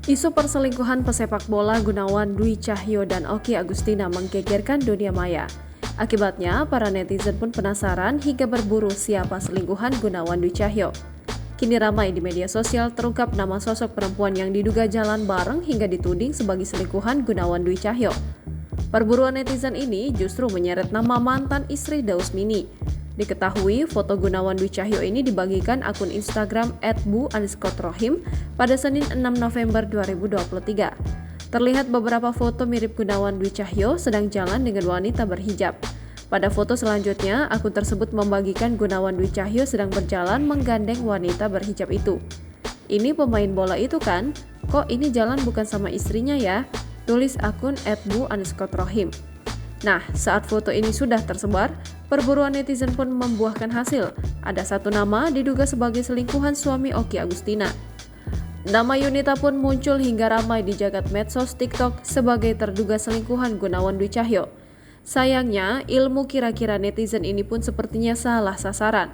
Isu perselingkuhan pesepak bola Gunawan Dwi Cahyo dan Okky Agustina menggegerkan dunia maya. Akibatnya, para netizen pun penasaran hingga berburu siapa selingkuhan Gunawan Dwi Cahyo. Kini ramai di media sosial terungkap nama sosok perempuan yang diduga jalan bareng hingga dituding sebagai selingkuhan Gunawan Dwi Cahyo. Perburuan netizen ini justru menyeret nama mantan istri Daus Mini. Diketahui foto Gunawan Dwi Cahyo ini dibagikan akun Instagram @bu_rohim pada Senin 6 November 2023. Terlihat beberapa foto mirip Gunawan Dwi Cahyo sedang jalan dengan wanita berhijab. Pada foto selanjutnya, akun tersebut membagikan Gunawan Dwi Cahyo sedang berjalan menggandeng wanita berhijab itu. Ini pemain bola itu kan? Kok ini jalan bukan sama istrinya ya? Tulis akun @bu_rohim. Nah, saat foto ini sudah tersebar, perburuan netizen pun membuahkan hasil. Ada satu nama diduga sebagai selingkuhan suami Okky Agustina. Nama Yunita pun muncul hingga ramai di jagat medsos TikTok sebagai terduga selingkuhan Gunawan Dwi Cahyo. Sayangnya, ilmu kira-kira netizen ini pun sepertinya salah sasaran.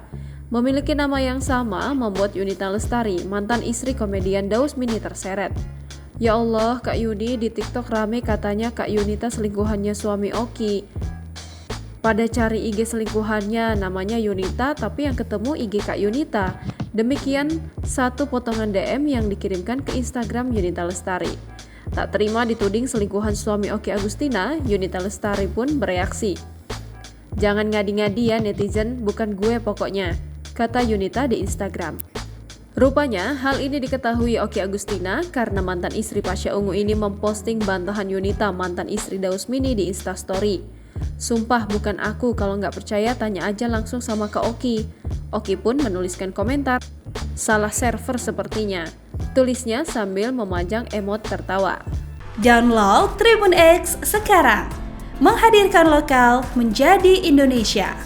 Memiliki nama yang sama membuat Yunita Lestari, mantan istri komedian Daus Mini terseret. Ya Allah, Kak Yuni di TikTok rame katanya Kak Yunita selingkuhannya suami Okky. Pada cari IG selingkuhannya namanya Yunita tapi yang ketemu IG Kak Yunita. Demikian satu potongan DM yang dikirimkan ke Instagram Yunita Lestari. Tak terima dituding selingkuhan suami Okky Agustina, Yunita Lestari pun bereaksi. Jangan ngadi-ngadi ya netizen, bukan gue pokoknya, kata Yunita di Instagram. Rupanya, hal ini diketahui Okky Agustina karena mantan istri Pasha Ungu ini memposting bantahan Yunita mantan istri Daus Mini di Instastory. Sumpah bukan aku, kalau nggak percaya tanya aja langsung sama Kak Okky. Okky pun menuliskan komentar, salah server sepertinya. Tulisnya sambil memajang emot tertawa. Download Tribun X sekarang, menghadirkan lokal menjadi Indonesia.